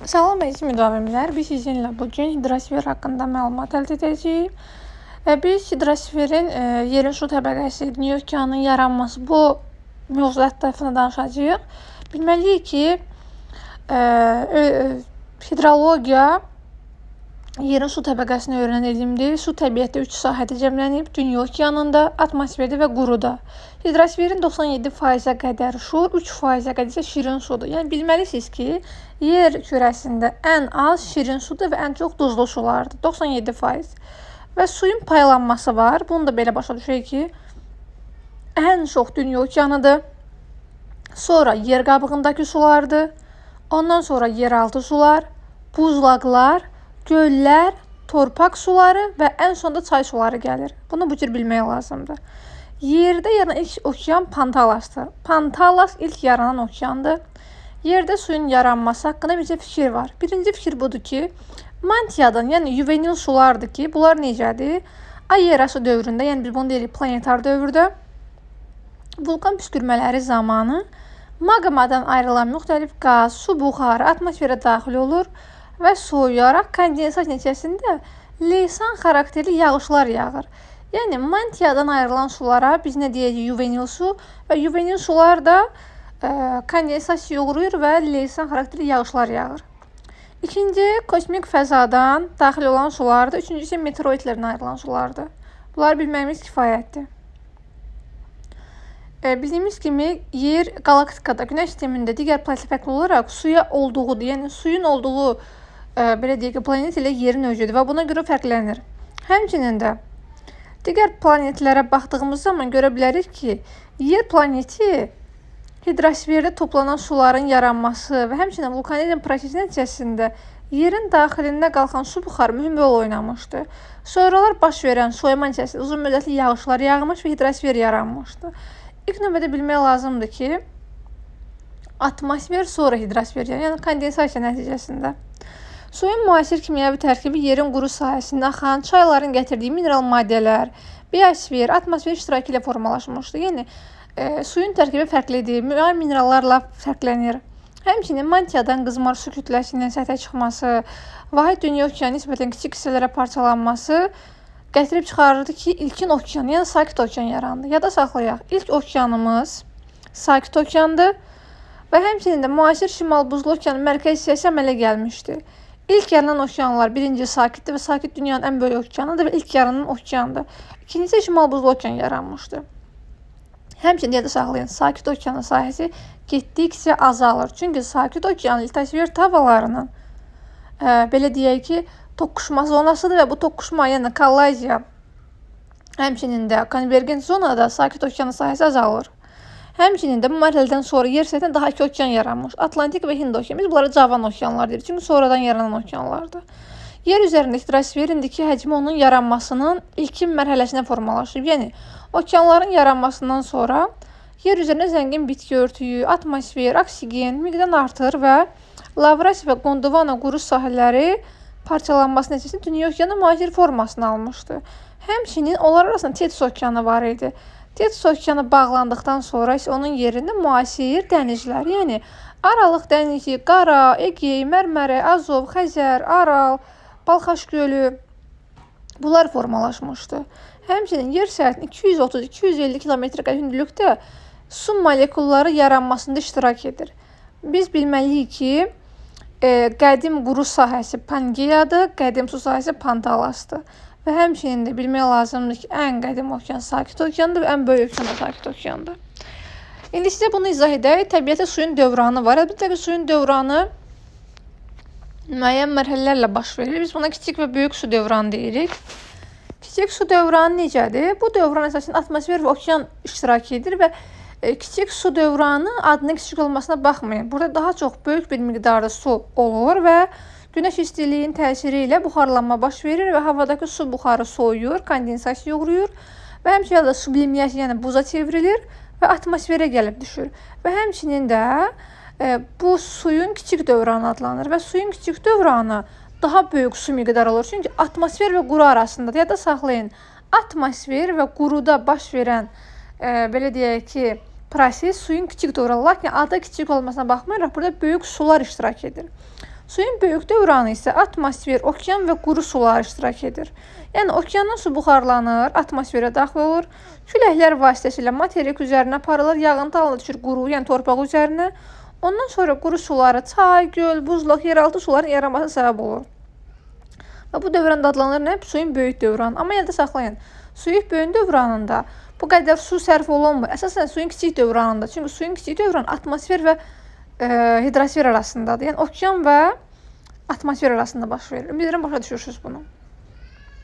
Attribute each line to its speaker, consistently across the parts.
Speaker 1: Salam əziz müdavimlər, biz sizinlə bugün hidrosfer haqqında məlumat əldə edəcəyik. Biz hidrosferin yerin su təbəqəsi, dünya okeanının yaranması bu mövzular haqqında danışacağıq. Bilməliyik ki, hidrologiya yerin su təbəqəsini öyrənən elmdir. Su təbiətdə 3 sahədə cəmlənib: dünya okeanında, atmosferdə və quruda. Hidrosferin 97%-ə qədər şur, 3%-ə qədər isə şirin sudur. Yəni bilməlisiniz ki, yer kürəsində ən az şirin sudur və ən çox duzlu sulardır. 97%. Və suyun paylanması var. Bunu da belə başa düşək ki, ən çox dünya okeanıdır. Sonra yer qabığındakı sulardır. Ondan sonra yeraltı sular, buzlaqlar, göllər, torpaq suları və ən sonda çay suları gəlir. Bunu bu cür bilmək lazımdır. Yerdə yaranan ilk okean Pantalasdır. Pantalas ilk yaranan okeandır. Yerdə suyun yaranması haqqında bizə fikir var. Birinci fikir budur ki, mantiyadan, yəni yuvenil sulardır ki, bunlar necədir? Ay yarası dövründə, yəni biz bunu deyirik planetar dövrdə, vulkan püskürmələri zamanı maqmadan ayrılan müxtəlif qaz, su buxarı atmosferə daxil olur və soyuyaraq kondensasiya nəticəsində leysan xarakterli yağışlar yağır. Yəni mantiyadan ayrılan sulara biz nə deyəcəyik? Yuvenil su və yuvenil sular da kondensasiya uğrayır və leysan xarakterli yağışlar yağır. İkinci, kosmik fəzadan daxil olan sulardır. Üçüncüsü, meteoroidlərdən ayrılan sulardır. Bunları bilməyimiz kifayətdir. Bildiyimiz kimi, yer qalaktikada, günəş sistemində digər planetlə fərqli olaraq suya olduğudur. Yəni suyun olduğu belə deyək ki, planet ilə yerin özüdür və buna görə fərqlənir. Həmçinin də digər planetlərə baxdığımız zaman görə bilərik ki, yer planeti hidrosferdə toplanan suların yaranması və həmçinin vulkanizm prosesi nəticəsində yerin daxilində qalxan su buxarı mühüm rol oynamışdı. Sonralar baş verən soyuma nəticəsində uzun müddətli yağışlar yağmış və hidrosfer yaranmışdı. İlk növbədə bilmək lazımdır ki, atmosfer sonra hidrosfer, yəni kondensasiya nəticəsində. Suyun müasir kimyəvi tərkibi yerin quru sahəsində axan çayların gətirdiyi mineral maddələr, biosfer, atmosfer iştirakı ilə formalaşmışdır. Yəni suyun tərkibi fərqlidir, müəyyən minerallarla fərqlənir. Həmçinin mantiyadan qızmar su kütləsinin səthə çıxması, vahid dünya okeanı nisbətən kiçik hissələrə parçalanması gətirib çıxarırdı ki, ilkin okean, yəni sakit okean yarandı. Yada saxlayaq, ilk okeanımız sakit okeandır və həmçinin də müasir şimal buzlu okeanın mərkəzi hissəsi əmələ gəlmişdir. İlk yaranan okeanlar birinci sakitdir və sakit dünyanın ən böyük okeanıdır və ilk yaranan okeandır. İkincisi şimal buzlu okean yaranmışdır. Həmçinin yada saxlayın, sakit okeanın sahəsi getdikcə azalır. Çünki sakit okean litosfer havalarının belə deyək ki, toqquşma zonasıdır və bu toqquşma, yəni kolliziya, həmçinin də konvergent zonada sakit okeanın sahəsi azalır. Həmçinin də bu mərhələdən sonra yer səthində daha iki okean yaranmış. Atlantik və Hind okeanı. Biz bunlara cavan okeanlar deyirik. Çünki sonradan yaranan okeanlardır. Yer üzərində hidrosferin indiki həcmi onun yaranmasının ilkin mərhələsində formalaşıb. Yəni okeanların yaranmasından sonra yer üzərində zəngin bitki örtüyü, atmosfer, oksigen miqdarı artır və Lavrasiya və Gondwana quru sahələri parçalanması nəticəsində dünya okeanı müasir formasını almışdı. Həmçinin onlar arasında Tetis okeanı var idi. Tetis okeanı bağlandıqdan sonra isə onun yerində müasir dənizlər, yəni Aralıq dənizi, Qara, Egey, Mərmərə, Azov, Xəzər, Aral, Balxaş gölü bunlar formalaşmışdı. Həmçinin yer səthinin 230-250 km hündürlükdə su molekulları yaranmasında iştirak edir. Biz bilməliyik ki, qədim quru sahəsi Pangeadır, qədim su sahəsi Pantalasdır. Və həmçinin də bilmək lazımdır ki, ən qədim okean sakit okeandır və ən böyük okean da sakit okeandır. İndi sizə bunu izah edək. Təbiətdə suyun dövranı var. Əlbəttə ki, suyun dövranı müəyyən mərhələlərlə baş verir. Biz buna kiçik və böyük su dövranı deyirik. Kiçik su dövranı necədir? Bu dövran əsasında atmosfer və okean iştirak edir və kiçik su dövranı adının kiçik olmasına baxmayın. Burada daha çox böyük bir miqdarda su olur və günəş istiliyin təsiri ilə buxarlanma baş verir və havadakı su buxarı soyuyur, kondensasiya uğrayır və həmçinin də sublimiyasiya, yəni buza çevrilir və atmosferə gəlib düşür. Və həmçinin də bu suyun kiçik dövranı adlanır və suyun kiçik dövranı daha böyük su miqdarı olur. Çünki atmosfer və quru arasında, yada saxlayın, atmosfer və quruda baş verən belə deyək ki, proses suyun kiçik dövranı, lakin adı kiçik olmasına baxmayaraq burada böyük sular iştirak edir. Suyun böyük dövranı isə atmosfer, okean və quru sular iştirak edir. Yəni okeandan su buxarlanır, atmosferə daxil olur. Küləklər vasitəsilə materik üzərinə aparılır, yağıntı halında düşür quru, yəni torpaq üzərinə. Ondan sonra quru suları çay, göl, buzlaq, yeraltı suların yaranmasına səbəb olur. Və bu dövran da adlanır nə? Suyun böyük dövranı. Amma yadda saxlayın. Suyun böyük dövranında bu qədər su sərf olunmur. Əsasən suyun kiçik dövranında. Çünki suyun kiçik dövranı atmosfer və hidrosfer arasındadır. Yəni okean və atmosfer arasında baş verir. Bilirəm, başa düşürsünüz bunu.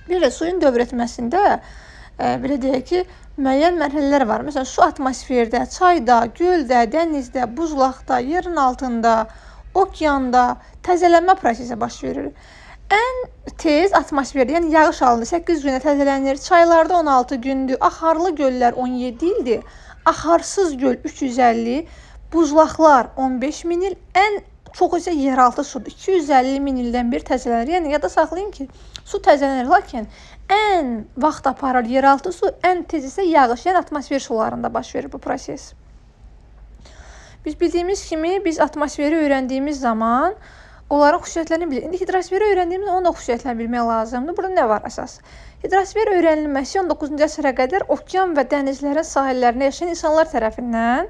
Speaker 1: Bir də suyun dövr etməsində belə deyək ki, müəyyən mərhələlər var. Məsələn, su atmosferdə, çayda, göldə, dənizdə, buzlaqda, yerin altında, okeanda təzələnmə prosesi baş verir. Ən tez atmosferdə, yəni yağış halında 8 günə təzələnir. Çaylarda 16 gündür, axarlı göllər 17 ildir, axarsız göl 350, buzlaqlar 15 min il, ən çox isə yeraltı sudur. 250 min ildən bir təzələnir. Yəni yada saxlayın ki, su təzələnir, lakin ən vaxt aparır yeraltı su, ən tez isə yağış, yəni atmosfer sularında baş verir bu proses. Biz bildiyimiz kimi, biz atmosferi öyrəndiyimiz zaman onların xüsusiyyətlərini bilirik. İndi hidrosferi öyrəndiyimiz onun da xüsusiyyətlərini bilmək lazımdır. Burada nə var əsas? Hidrosfer öyrənilməsi 19-cu əsrə qədər okean və dənizlərin sahillərində yaşayan insanlar tərəfindən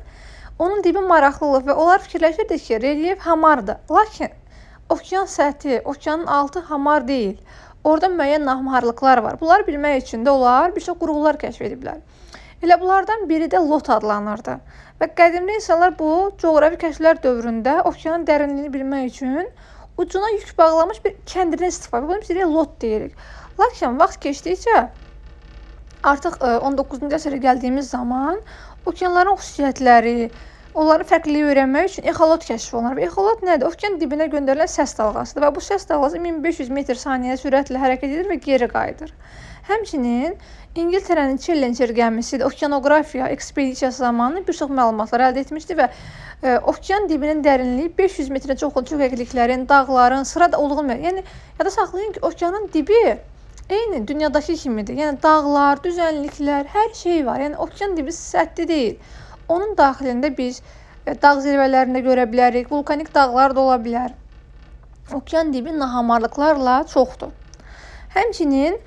Speaker 1: onun dibi maraqlıdır və onlar fikirləşirdi ki, relyef hamardır. Lakin okean səthi, okeanın altı hamar deyil. Orada müəyyən nahamarlıqlar var. Bunları bilmək üçün də onlar bir çox qurğular kəşf ediblər. Elə bunlardan biri də lot adlanırdı. Və qədimdə insanlar bu coğrafi kəşflər dövründə okeanın dərinliyini bilmək üçün ucuna yük bağlamış bir kəndirdən istifadə edilir. Biz lot deyirik. Lakin vaxt keçdikcə artıq 19-cu əsrə gəldiyimiz zaman okeanların xüsusiyyətləri, onların fərqliliyi öyrənmək üçün exolot kəşf olunur. Və exolot nədir? Okean dibinə göndərilən səs dalğasıdır və bu səs dalğası 1500 metr saniyə sürətlə hərəkət edir və geri qayıdır. Həmçinin İngiltərənin Challenger gəmisi də okeanografiya ekspedisiyası zamanı bir çox məlumatlar əldə etmişdi və okean dibinin dərinliyi 500 metrə çox olan çökəkliklərin, dağların sırada olduğunu, yəni yada saxlayın ki, okeanın dibi eyni dünyadakı kimidir. Yəni dağlar, düzənliklər, hər şey var. Yəni okean dibi səthi deyil. Onun daxilində biz dağ zirvələrində görə bilərik, vulkanik dağlar da ola bilər. Okean dibi nahamarlıqlarla çoxdur. Həmçinin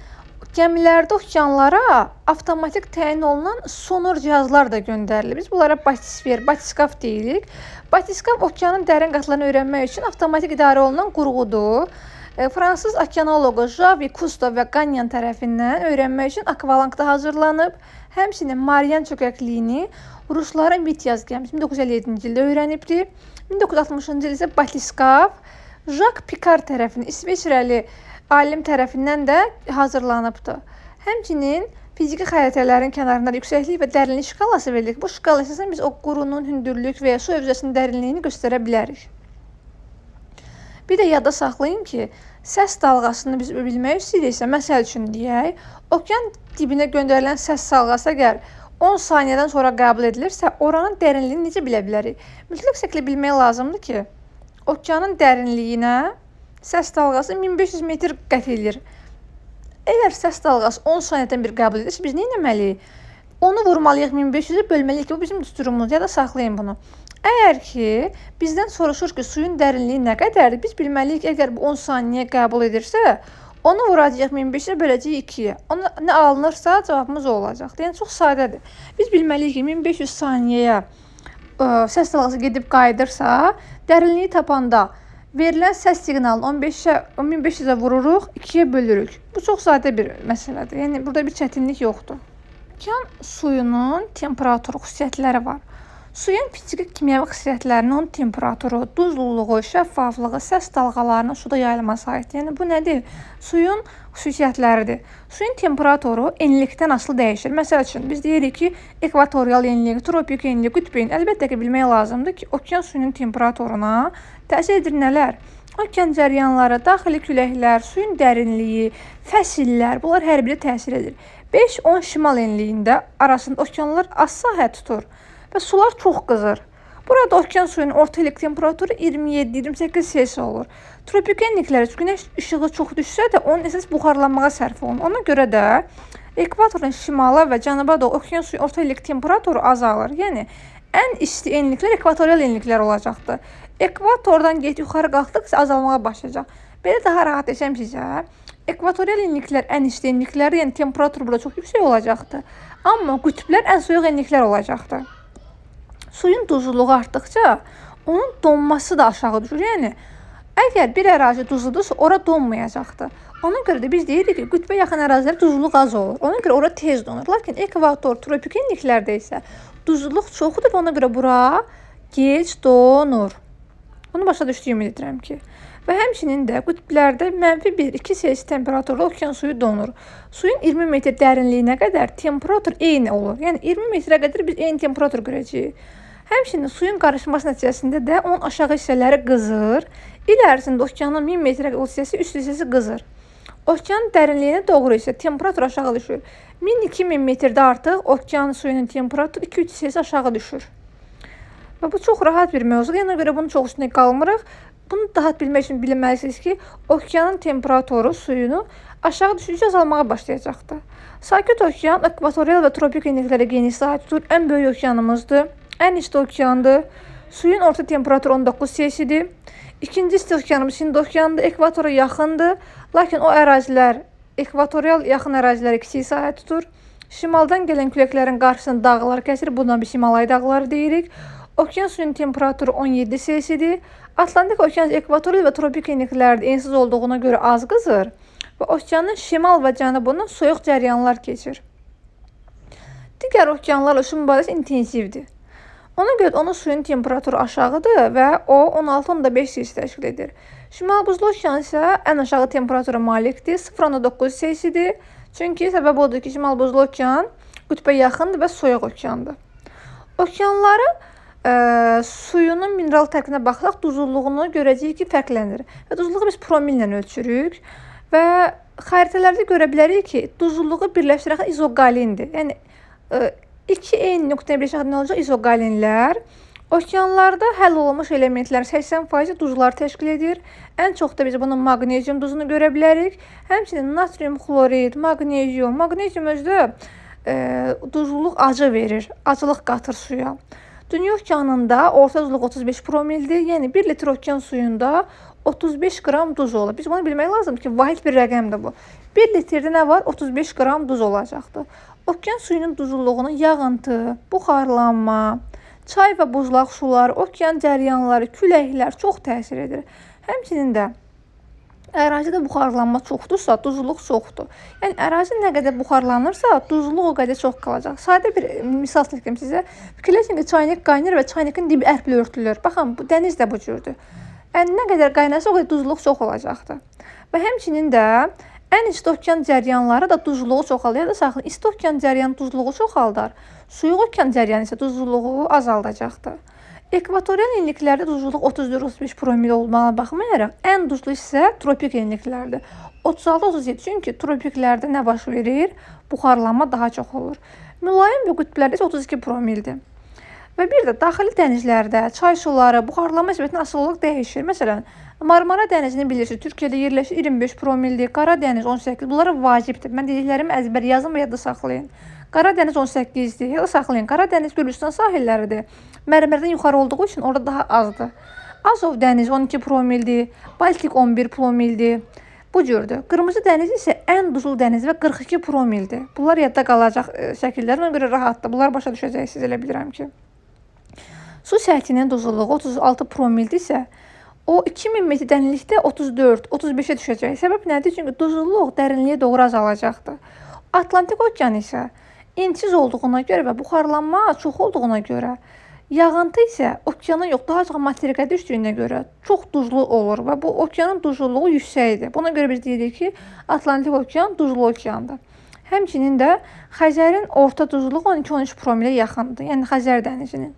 Speaker 1: gəmilərdə okeanlara avtomatik təyin olunan sonar cihazlar da göndərilir. Biz bunlara batisfer, batiskaf deyirik. Batiskaf okeanın dərin qatlarını öyrənmək üçün avtomatik idarə olunan qurğudur. Fransız okeanoloqu Javi Cousteau və Gagnon tərəfindən öyrənmək üçün akvalankda hazırlanıb. Həmçinin Marian çökəkliyini Rusların Vityaz gəmisi 1957-ci ildə öyrənibdi. 1960-cı ildə isə batiskaf Jacques Picard tərəfindən İsveçrəli alim tərəfindən də hazırlanıbdı. Həmçinin fiziki xəritələrin kənarında yüksəklik və dərinlik şkalası verilir. Bu şkala əsasən biz o qurunun hündürlük və ya su hövzəsinin dərinliyini göstərə bilərik. Bir də yadda saxlayın ki, səs dalğasını biz bilmək istəyiriksə, məsəl üçün deyək, okean dibinə göndərilən səs dalğası əgər 10 saniyədən sonra qəbul edilirsə, oranın dərinliyini necə bilə bilərik? Mütləq şəkildə bilmək lazımdır ki, okeanın dərinliyinə səs dalğası 1500 metr qət edir. Əgər səs dalğası 10 saniyədən bir qəbul edirsə, biz nə etməliyik? Onu vurmalıyıq 1500-ə bölməliyik ki, bu bizim düsturumuz. Ya da saxlayın bunu. Əgər ki, bizdən soruşur ki, suyun dərinliyi nə qədərdir? Biz bilməliyik ki, əgər bu 10 saniyə qəbul edirsə, onu vuracağıq 1500-ə böləcəyik 2-yə. Ona nə alınırsa, cavabımız o olacaq. Yəni, çox sadədir. Biz bilməliyik ki, 1500 saniyəyə səs dalğası gedib qayıdırsa, dərinliyi tapanda verilən səs siqnalını 1500-ə vururuq, 2-yə bölürük. Bu çox sadə bir məsələdir. Yəni, burada bir çətinlik yoxdur. Okean suyunun temperaturu xüsusiyyətləri var. Suyun fiziki kimyəvi xüsusiyyətlərinin onun temperaturu, duzluluğu, şəffaflığı, səs dalğalarının suda yayılması aiddir. Yəni, bu nədir? Suyun xüsusiyyətləridir. Suyun temperaturu enlikdən asılı dəyişir. Məsəl üçün, biz deyirik ki, ekvatorial enlik, tropik enlik, qütb enlik. Əlbəttə ki, bilmək lazımdır ki, okean suyunun temperaturuna təsir edir nələr? Okean cəryanları, daxili küləklər, suyun dərinliyi, fəsillər, bunlar hər biri təsir edir. 5-10 şimal enliyində arasında okeanlar az sahə tutur və sular çox qızır. Burada okean suyunun orta illik temperaturu 27-28 Selsi olur. Tropik enliklərə günəş işığı çox düşsə də onun əsas buxarlanmağa sərf olunur. Ona görə də ekvatorun şimala və cənuba da okean suyunun orta illik temperaturu azalır. Yəni, ən isti enliklər ekvatorial enliklər olacaqdır. Ekvatordan yuxarı qalxdıqca azalmağa başlayacaq. Belə daha rahat desəm sizə, ekvatorial enliklər ən isti enliklərdir, yəni temperatur burada çox yüksək olacaqdır. Amma qütblər ən soyuq enliklər olacaqdır. Suyun duzluluğu artdıqca onun donması da aşağı düşür. Yəni əgər bir ərazi duzludursa, ora donmayacaqdır. Ona görə də biz deyirik ki, qütbə yaxın ərazilər duzluluq az olur. Ona görə ora tez donur. Lakin ekvator, tropik enliklərdə isə duzluluq çoxdur və ona görə bura gec donur. Bunu başa düşdüyümü edirəm ki. Və həmçinin də qütblərdə -1-2 Selsi temperaturda okean suyu donur. Suyun 20 metr dərinliyinə qədər temperatur eyni olur. Yəni 20 metrə qədər biz eyni temperatur görəcəyik. Həmçinin suyun qarışması nəticəsində də onun aşağı hissələri qızır. İl ərzində okeanın 1000 metrə hissəsi, üst hissəsi qızır. Okeanın dərinliyinə doğru isə temperatur aşağı düşür. 1000-2000 metrdə artıq okean suyunun temperaturu 2-3 Selsi aşağı düşür. Və bu çox rahat bir mövzudur. Ona görə bunu çox üstünə qalmırıq. Bunu daha bilmək üçün bilməlisiniz ki, okeanın temperaturu suyunu aşağı düşdükcə azalmağa başlayacaqdır. Sakit okean ekvatorial və tropik enliklərə geniş sahə tutur. Ən böyük okeanımızdır. Ən isti okeandır. Suyun orta temperaturu 19 Selsidir. İkinci isti okeanımız Hind okeanıdır. Ekvatora yaxındır. Lakin o ərazilər, ekvatorial yaxın ərazilər kiçik sahə tutur. Şimaldan gələn küləklərin qarşısını dağlar kəsir. Buna biz Himalay dağları deyirik. Okean suyunun temperaturu 17 Selsidir. Atlantik okean ekvatorial və tropik enliklərdə ensiz olduğuna görə az qızır və okeanın şimal və cənubundan soyuq cəryanlar keçir. Digər okeanlarla su mübadiləsi intensivdir. Ona görə onun suyun temperaturu aşağıdır və o 16-15 Selsi təşkil edir. Şimal buzlu okean isə ən aşağı temperatura malikdir, 0,9 Selsidir. Çünki səbəb odur ki, şimal buzlu okean qütbə yaxındır və soyuq okeandır. Okeanların suyunun mineral tərkibinə baxsaq, duzluluğunu görəcəyik ki, fərqlənir. Və duzluluğu biz promillə ölçürük və xəritələrdə görə bilərik ki, duzluluğu birləşdirən izoqalindir. Yəni 2 eyni nöqtəyə birləşən nə olacaq? İzoqalinlər. Okeanlarda həll olunmuş elementlərin 80% duzlar təşkil edir. Ən çox da biz bunun maqnezium duzunu görə bilərik. Həmçinin natrium xlorid, maqnezium. Maqnezium özdə duzluluq acı verir, acılıq qatır suya. Dünya okeanında orta duzluq 35 promildir. Yəni 1 litr okean suyunda 35 qram duz olur. Biz bunu bilmək lazım ki, vahid bir rəqəmdir bu. 1 litrdə nə var? 35 qram duz olacaqdır. Okean suyunun duzluluğuna yağıntı, buxarlanma, çay və buzlaq suları, okean cəryanları, küləklər çox təsir edir. Həmçinin də ərazidə buxarlanma çoxdursa, duzluluq çoxdur. Yəni ərazi nə qədər buxarlanırsa, duzluluq o qədər çox qalacaq. Sadə bir misal çəkim sizə. Fikirləşin ki, çaynik qaynayır və çaynikin dibi ərklə örtülür. Baxın, bu dəniz də bu cürdür. Yəni nə qədər qaynasa o qədər duzluluq çox olacaqdır. Və həmçinin də ən isti okean cəryanları da duzluluğu çoxalır. Ya da saxlayın, isti okean cəryanı duzluluğu çoxaldar. Soyuq okean cəryanı isə duzluluğu azaldacaqdır. Ekvatorial enliklərdə duzluluq 34-35 promil olmağına baxmayaraq, ən duzlu isə tropik enliklərdir. 36-37, çünki tropiklərdə nə baş verir? Buxarlanma daha çox olur. Mülayim və qütblərdə isə 32 promildir. Və bir də daxili dənizlərdə çay suları buxarlanma nisbətində asılı olaraq dəyişir. Məsələn, Marmara dənizini bilirsiniz, Türkiyədə yerləşir, 25 promildir. Qara dəniz 18, bunlar vacibdir. Mən dediklərimi əzbər yazın və yadda saxlayın. Qara dəniz 18-dir, yadda saxlayın. Qara dəniz Gürcüstan sahilləridir. Mərmərdən yuxarı olduğu üçün orada daha azdır. Azov dəniz 12 promildir, Baltik 11 promildir. Bu cürdür. Qırmızı dəniz isə ən duzlu dəniz və 42 promildir. Bunlar yadda qalacaq şəkillər, ona görə rahatdır. Bunlar başa düşəcəksiniz, elə bilirəm ki. Su səthinin duzluluğu 36 promildirsə, o 2000 metr dərinlikdə 34-35-ə düşəcək. Səbəb nədir? Çünki duzluluq dərinliyə doğru azalacaqdır. Atlantik okean isə ensiz olduğuna görə və buxarlanma çox olduğuna görə, yağıntı isə okeana yox, daha çox materikə düşdüyünə görə çox duzlu olur və bu okeanın duzluluğu yüksəkdir. Buna görə biz deyirik ki, Atlantik okean duzlu okeandır. Həmçinin də Xəzərin orta duzluluğu 12-13 promilə yaxındır, yəni Xəzər dənizinin.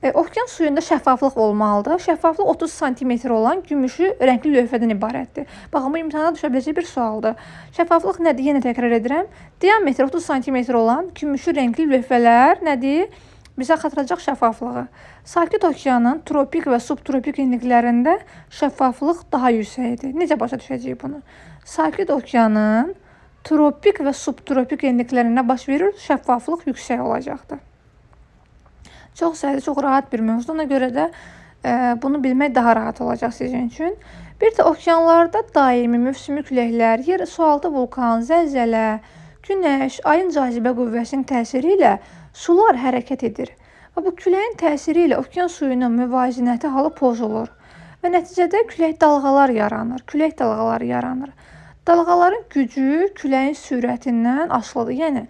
Speaker 1: Okean suyunda şəffaflıq olmalıdır. Şəffaflıq 30 sm olan gümüşü rəngli lövhədən ibarətdir. Baxın, bu imtahana düşə biləcək bir sualdır. Şəffaflıq nədir? Yenə təkrar edirəm. Diametri 30 sm olan gümüşü rəngli lövhələr nədir? Bizə xatırlayacaq şəffaflığı. Sakit okeanın tropik və subtropik enliklərində şəffaflıq daha yüksəkdir. Necə başa düşəcəyik bunu? Sakit okeanın tropik və subtropik enliklərində baş verir, şəffaflıq yüksək olacaqdır. Çox səhəli, çox rahat bir mövzudur. Ona görə də Bunu bilmək daha rahat olacaq sizin üçün. Bir də okeanlarda daimi mövsümi küləklər, yerüstü vulkan, zəlzələ, günəş, ayın cazibə qüvvəsinin təsiri ilə sular hərəkət edir. Və bu küləyin təsiri ilə okean suyunun müvazinəti halı pozulur. Və nəticədə külək dalğaları yaranır. Dalğaların gücü küləyin sürətindən asılıdır. Yəni,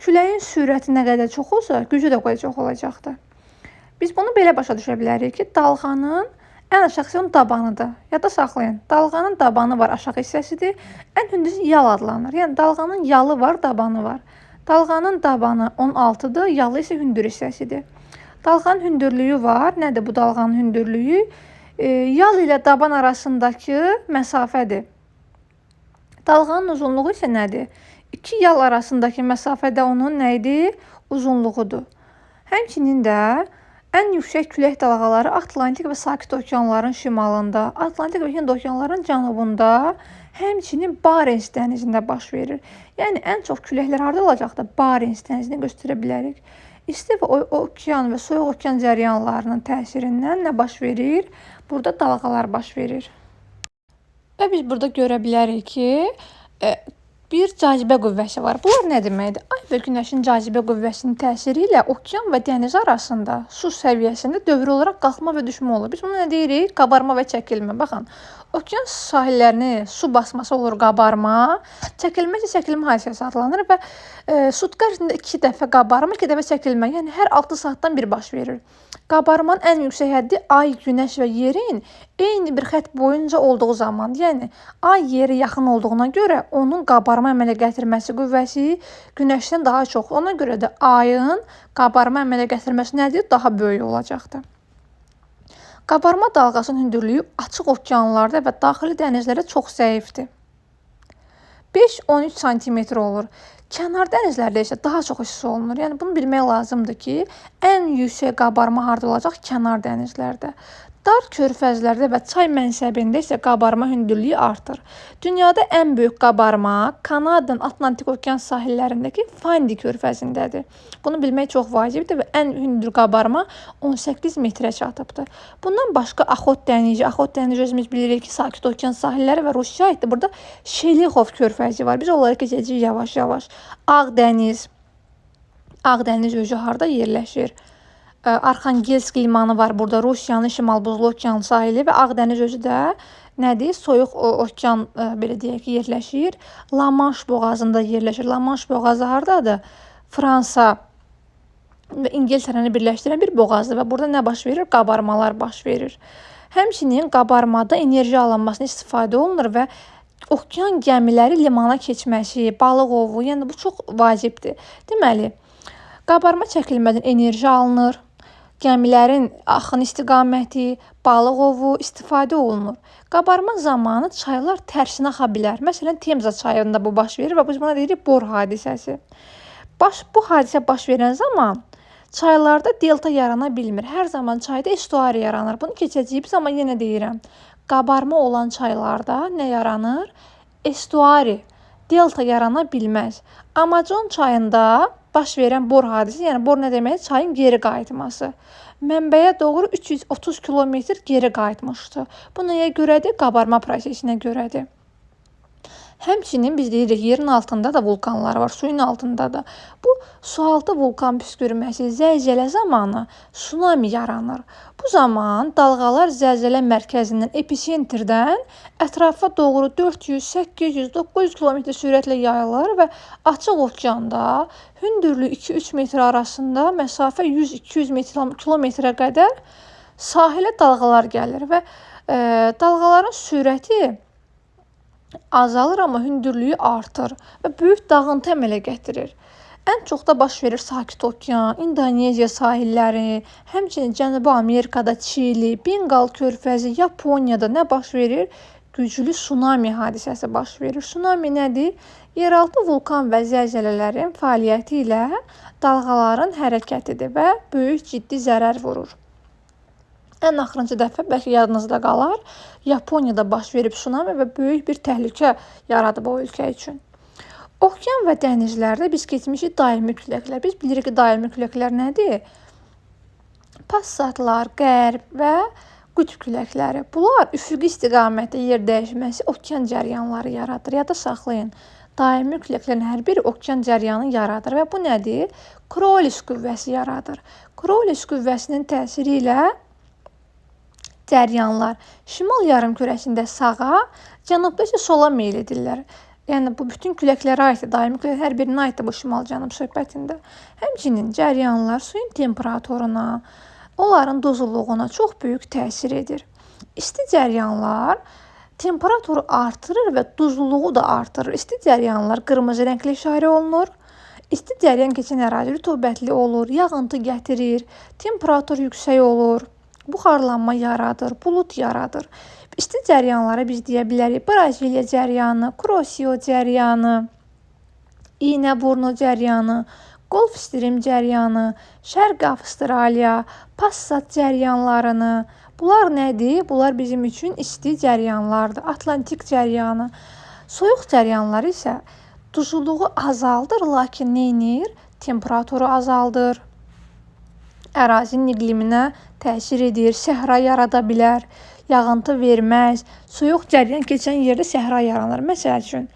Speaker 1: küləyin sürəti nə qədər çox olsa, gücü də o qədər çox olacaqdır. Biz bunu belə başa düşə bilərik ki, dalğanın ən aşağı hissəsi onun tabanıdır. Yadda saxlayın. Dalğanın tabanı var, aşağı hissəsidir. Ən hündürsü yal adlanır. Yəni dalğanın yalı var, tabanı var. Dalğanın tabanı 16-dır, yalı isə hündür hissəsidir. Dalğanın hündürlüyü var. Nədir bu dalğanın hündürlüyü? Yal ilə taban arasındakı məsafədir. Dalğanın uzunluğu isə nədir? İki yal arasındakı məsafədə onun nə idi? Uzunluğudur. Həmçinin də ən yüksək külək dalğaları Atlantik və Sakit okeanların şimalında, Atlantik və Hind okeanların cənubunda, həmçinin Barents dənizində baş verir. Yəni, ən çox küləklər harada olacaqdır? Barents dənizini göstərə bilərik. İsti və okean və soyuq okean cəryanlarının təsirindən nə baş verir? Burada dalğalar baş verir. Və biz burada görə bilərik ki, bir cazibə qüvvəsi var. Bunlar nə deməkdir? Ay və günəşin cazibə qüvvəsinin təsiri ilə okean və dəniz arasında su səviyyəsində dövrü olaraq qalxma və düşmə olur. Biz bunu nə deyirik? Qabarma və çəkilmə. Baxın, okean sahillərini su basması olur qabarma, çəkilmə isə çəkilmə hadisəsi adlanır və sutka ərzində 2 dəfə qabarma, 2 dəfə çəkilmə, yəni hər 6 saatdan bir baş verir. Qabarmanın ən yüksək həddi ay, günəş və yerin eyni bir xətt boyunca olduğu zaman, yəni ay yerə yaxın olduğuna görə onun qabarma əmələ gətirməsi qüvvəsi günəşdən daha çox. Ona görə də ayın qabarma əmələ gətirməsi nədir? Daha böyük olacaqdır. Qabarma dalğasının hündürlüyü açıq okeanlarda və daxili dənizlərdə çox zəifdir. 5-13 sm olur. Kənar dənizlərdə isə daha çox hiss olunur. Yəni, bunu bilmək lazımdır ki, ən yüksək qabarma harda olacaq? Kənar dənizlərdə. Dar körfəzlərdə və çay mənsəbində isə qabarma hündürlüyü artır. Dünyada ən böyük qabarma Kanadın Atlantik okean sahillərindəki Fandi körfəzindədir. Bunu bilmək çox vacibdir və ən hündür qabarma 18 metrə çatıbdır. Bundan başqa Axot dənizi özümüz bilirik ki, Sakit okean sahilləri və Rusiya aiddir. Burada Şelixov körfəzi var. Biz onları keçəcəyik yavaş-yavaş. Ağdəniz özü harda yerləşir? Arxangelsk limanı var burada, Rusiyanın şimal buzlu okean sahili və Ağdəniz özü də nədir? Soyuq okean, belə deyək ki, yerləşir. La-Manş boğazında yerləşir. La-Manş boğazı hardadır? Fransa və İngiltərəni birləşdirən bir boğazdır və burada nə baş verir? Qabarmalar baş verir. Həmçinin qabarmada enerji alınmasına istifadə olunur və okean gəmiləri limana keçməsi, balıq ovu, yəni bu çox vacibdir. Deməli, qabarma çəkilmədən enerji alınır. Gəmilərin axın istiqaməti, balıq ovu istifadə olunur. Qabarma zamanı çaylar tərsinə axa bilər. Məsələn, Temza çayında bu baş verir və biz buna deyirik bor hadisəsi. Bu hadisə baş verən zaman çaylarda delta yarana bilmir. Hər zaman çayda estuari yaranır. Bunu keçəcəyik, amma yenə deyirəm. Qabarma olan çaylarda nə yaranır? Estuari, delta yarana bilməz. Amazon çayında baş verən bor hadisi, yəni bor nə demək? Çayın geri qayıtması. Mənbəyə doğru 330 kilometr geri qayıtmışdı. Bu nəyə görədir? Qabarma prosesinə görədir. Həmçinin biz deyirik, yerin altında da vulkanlar var, suyun altında da. Bu sualtı vulkan püskürməsi, zəlzələ zamanı tsunami yaranır. Bu zaman dalğalar zəlzələ mərkəzindən, episentrdən ətrafa doğru 400, 800, 900 km sürətlə yayılır və açıq okeanda hündürlüyü 2-3 metr arasında məsafə 100-200 kilometrə qədər sahilə dalğalar gəlir və dalğaların sürəti azalır, amma hündürlüyü artır və böyük dağıntı əmələ gətirir. Ən çox da baş verir Sakit okean, İndoneziya sahilləri, həmçinin Cənubi Amerikada Çili, Benqal körfəzi, Yaponiyada nə baş verir? Güclü tsunami hadisəsi baş verir. Tsunami nədir? Yeraltı vulkan və zəlzələlərin fəaliyyəti ilə dalğaların hərəkətidir və böyük ciddi zərər vurur. Ən axırıncı dəfə, bəlkə yadınızda qalar, Yaponiyada baş verib tsunami və böyük bir təhlükə yaradıb o ölkə üçün. Okean və dənizlərdə biz keçmişik daimi küləklər. Biz bilirik ki, daimi küləklər nədir? Passatlar, qərb və Qütb küləkləri. Bunlar üfüqi istiqamətdə yer dəyişməsi okean cəryanları yaradır. Yada saxlayın. Daimi küləklərin hər biri okean cəryanı yaradır və bu nədir? Krolis qüvvəsi yaradır. Krolis qüvvəsinin təsiri ilə cəryanlar şimal yarımkürəsində sağa, cənubda isə sola meyl edirlər. Yəni bu bütün küləklərə aiddir, daimi küləklərin hər birinə aiddir bu şimal-cənub söhbətində. Həmçinin cəryanlar suyun temperaturuna, onların duzluluğuna çox böyük təsir edir. İsti cəryanlar temperaturu artırır və duzluluğu da artırır. İsti cəryanlar qırmızı rənglə işarə olunur. İsti cəryan keçən ərazi rütubətli olur, yağıntı gətirir, temperatur yüksək olur, buxarlanma yaradır, bulut yaradır. İsti cəryanlara biz deyə bilərik Braziliya cəryanı, Kuroşiyo cəryanı, İynəburnu cəryanı, Golf Stream cəryanı, Şərqi Avstraliya, Passat cəryanlarını. Bunlar nədir? Bunlar bizim üçün isti cəryanlardır. Atlantik cəryanı. Soyuq cəryanlar isə duzluluğu azaldır, lakin neynir? Temperaturu azaldır. Ərazinin iqliminə təsir edir, səhra yarada bilər, yağıntı verməz. Soyuq cəryan keçən yerdə səhra yaranır. Məsəl üçün,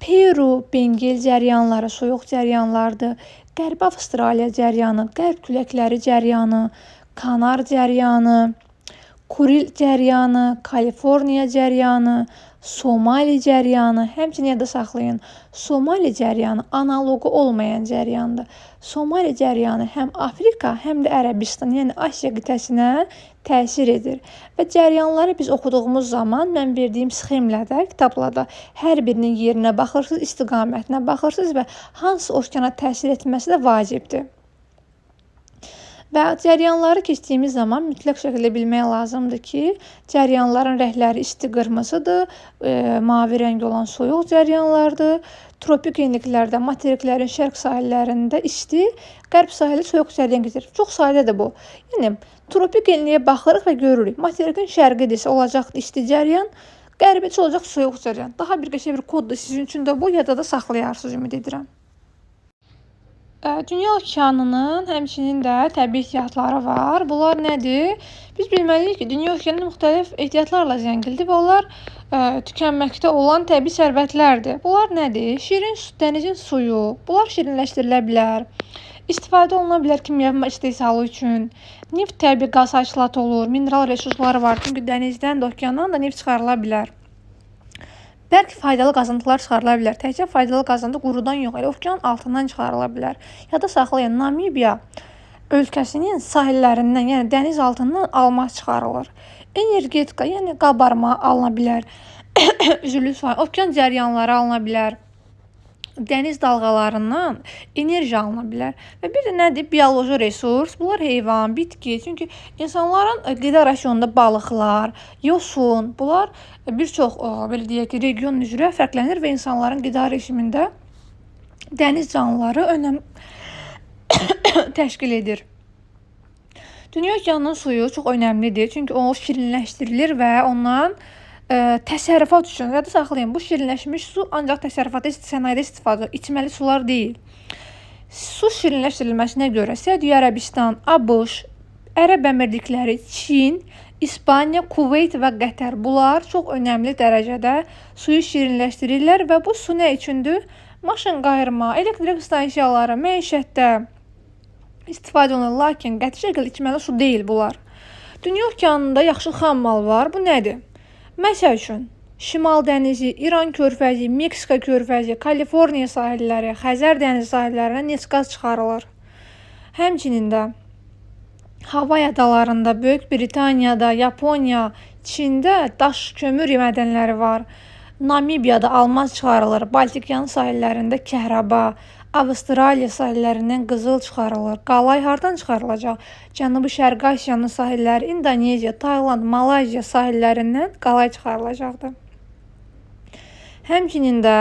Speaker 1: Peru, Bengel cəryanları soyuq cəryanlardır. Qərbi Avstraliya cəryanı, qərb küləkləri cəryanı, Kanar cəryanı, Kuril cəryanı, Kaliforniya cəryanı, Somali cəryanı, həmçinin yada saxlayın. Somali cəryanı analoqu olmayan cəryandır. Somali cəryanı həm Afrika, həm də Ərəbistan, yəni Asiya qitəsinə təsir edir. Və cəryanları biz oxuduğumuz zaman mən verdiyim sxemlərdə, kitablarda hər birinin yerinə baxırsınız, istiqamətinə baxırsınız və hansı okeana təsir etməsi də vacibdir. Və cəryanları keçdiyimiz zaman mütləq şəkildə bilmək lazımdır ki, cəryanların rəngləri isti qırmızıdır, mavi rəng olan soyuq cəryanlardır. Tropik enliklərdə, materiklərin şərq sahillərində isti, qərb sahili soyuq cəryan keçir. Çox sadədir bu. Yəni, tropik enliyə baxırıq və görürük. Materikin şərqidirsə olacaq isti cəryan, qərbidirsə olacaq soyuq cəryan. Daha bir qəşəng bir koddur sizin üçün də bu, yada da saxlayarsınız, ümid edirəm. Dünya okeanının həmçinin də təbii ehtiyatları var. Bunlar nədir? Biz bilməliyik ki, dünya okeanı müxtəlif ehtiyatlarla zəngindir və onlar tükənməkdə olan təbii sərvətlərdir. Bunlar nədir? Şirin dənizin suyu. Bunlar şirinləşdirilə bilər. İstifadə oluna bilər kimyəvi istehsalı üçün. Neft təbii qaz hasilatı olur, mineral resursları var. Çünki dənizdən də, okeandan da neft çıxarıla bilər. Bəlkə faydalı qazıntılar çıxarıla bilər. Təkcə faydalı qazıntı qurudan yox, elə okeanın altından çıxarıla bilər. Yada saxlayın, Namibiya ölkəsinin sahillərindən, yəni dəniz altından almaz çıxarılır. Energetika, yəni qabarma alına bilər. Okean cəryanları alına bilər. Dəniz dalğalarından enerji alına bilər. Və bir də nədir? Bioloji resurs. Bunlar heyvan, bitki. Çünki insanların qida rasionunda balıqlar, yosun, bunlar bir çox belə deyək ki, region üzrə fərqlənir və insanların qida rejimində dəniz canlıları önəm təşkil edir. Dünya okeanının suyu çox önəmlidir. Çünki o şirinləşdirilir və ondan təsərrüfat üçün, yada saxlayın, bu şirinləşmiş su ancaq təsərrüfatda, sənayedə istifadə edilir, içməli sular deyil. Su şirinləşdirilməsinə görə Səudiyyə Ərəbistan, ABŞ, Ərəb Əmirlikləri, Çin, İspaniya, Kuveyt və Qətər, bunlar çox önəmli dərəcədə suyu şirinləşdirirlər və bu su nə üçündür? Maşın qayırma, elektrik stansiyaları, məişətdə istifadə olunur, lakin qəti şəkildə içməli su deyil bunlar. Dünya okeanında yaxşı xam mal var, bu nədir? Məsəl üçün, Şimal dənizi, İran körfəzi, Meksika körfəzi, Kaliforniya sahilləri, Xəzər dənizi sahillərinə neft qaz çıxarılır. Həmçinin də Havay adalarında, Böyük Britaniyada, Yaponiya, Çində daş kömür mədənləri var. Namibiyada almaz çıxarılır, Baltikyan sahillərində kəhraba, Avstraliya sahillərindən qızıl çıxarılır. Qalay hardan çıxarılacaq? Cənubi Şərqi Asiyanın sahilləri, İndoneziya, Tayland, Malayziya sahillərindən qalay çıxarılacaqdır. Həmçinin də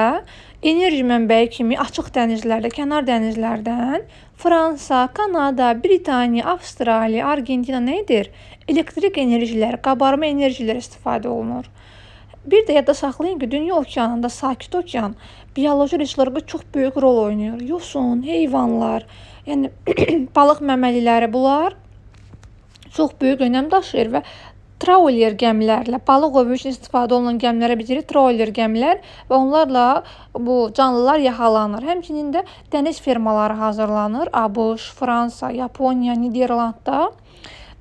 Speaker 1: enerji mənbəyi kimi açıq dənizlərdə, kənar dənizlərdən Fransa, Kanada, Britaniya, Avstraliya, Argentina nə edir? Elektrik enerjiləri, qabarma enerjiləri istifadə olunur. Bir də yadda saxlayın ki, dünya okeanında Sakit okean bioloji resurslarda çox böyük rol oynayır. Yosun, heyvanlar, yəni balıq məməliləri, bunlar çox böyük önəm daşıyır və Trawler gəmilərlə, balıq ovu üçün istifadə olunan gəmilərə biz deyirik trawler gəmilər və onlarla bu canlılar yaxalanır. Həmçinin də dəniz fermaları hazırlanır. ABŞ, Fransa, Yaponiya, Niderlandda.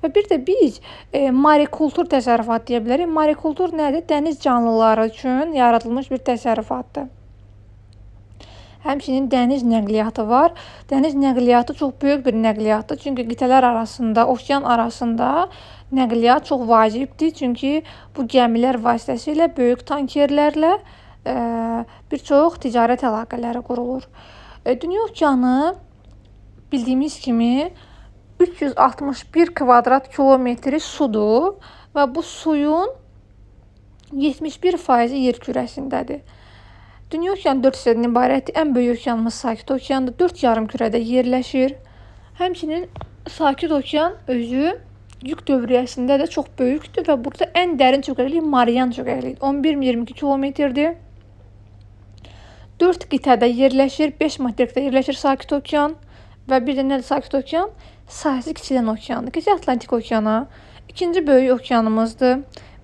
Speaker 1: Və bir də biz marikultur təsərrüfatı deyə bilərik. Marikultur nədir? Dəniz canlıları üçün yaradılmış bir təsərrüfatdır. Həmçinin dəniz nəqliyyatı var. Dəniz nəqliyyatı çox böyük bir nəqliyyatdır. Çünki qitələr arasında, okean arasında nəqliyyat çox vacibdir. Çünki bu gəmilər vasitəsilə böyük tankerlərlə bir çox ticarət əlaqələri qurulur. Dünya okeanı bildiyimiz kimi 361 kvadrat kilometri sudur və bu suyun 71% yer kürəsindədir. Dünya okeanı 4 hissədən ibarətdir. Ən böyük okeanımız Sakit okeandır. 4 yarımkürədə yerləşir. Həmçinin Sakit okean özü yük dövriyyəsində də çox böyükdür və burada ən dərin çökəklik Marian çökəkliyidir. 11-22 kilometrdir. 4 qitədə yerləşir, 5 materikdə yerləşir Sakit okean və bir də nədir Sakit okean? Sahəsi kiçilən okeandır. Keçək Atlantik okeana. İkinci böyük okeanımızdır.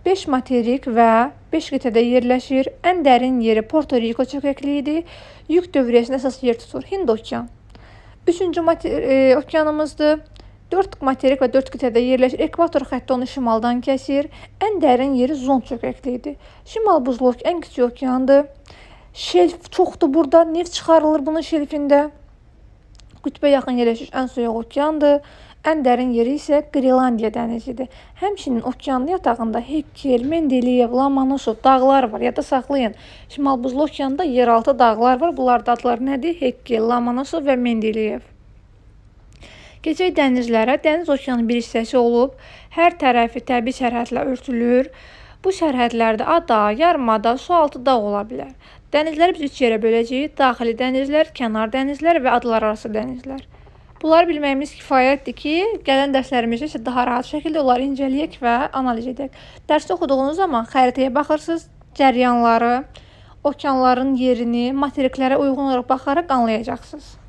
Speaker 1: 5 materik və 5 qitədə yerləşir. Ən dərin yeri Porto Rico çökəkliyidir. Yük dövriyyəsində əsas yer tutur Hind okean. Üçüncü okeanımızdır. 4 materik və 4 qitədə yerləşir. Ekvator xətti onu şimaldan kəsir. Ən dərin yeri Zond çökəkliyidir. Şimal buzlu ən kiçik okeandır. Şelf çoxdur burada. Neft çıxarılır bunun şelfində. Qütbə yaxın yerləşmiş ən soyuq okeandır. Ən dərin yeri isə Qrilandiya dənizidir. Həmçinin okeanın yatağında Hekkel, Mendeleyev, Lomonosov dağlar var. Yadda saxlayın. Şimal buzlu okeanda yeraltı dağlar var. Bunlar da adları nədir? Hekkel, Lomonosov və Mendeleyev. Keçək dənizlərə. Dəniz okeanın bir hissəsi olub. Hər tərəfi təbii sərhədlə örtülür. Bu sərhədlərdə ada, yarımada, sualtı dağ ola bilər. Dənizləri biz 3 yerə böləcəyik. Daxili dənizlər, kənar dənizlər və adalar arası dənizlər. Bunları bilməyimiz kifayətdir ki, gələn dərslərimizdə isə daha rahat şəkildə onları incələyək və analiz edək. Dərsdə oxuduğunuz zaman xəritəyə baxırsınız, cəryanları, okeanların yerini, materiklərə uyğun olaraq baxaraq anlayacaqsınız.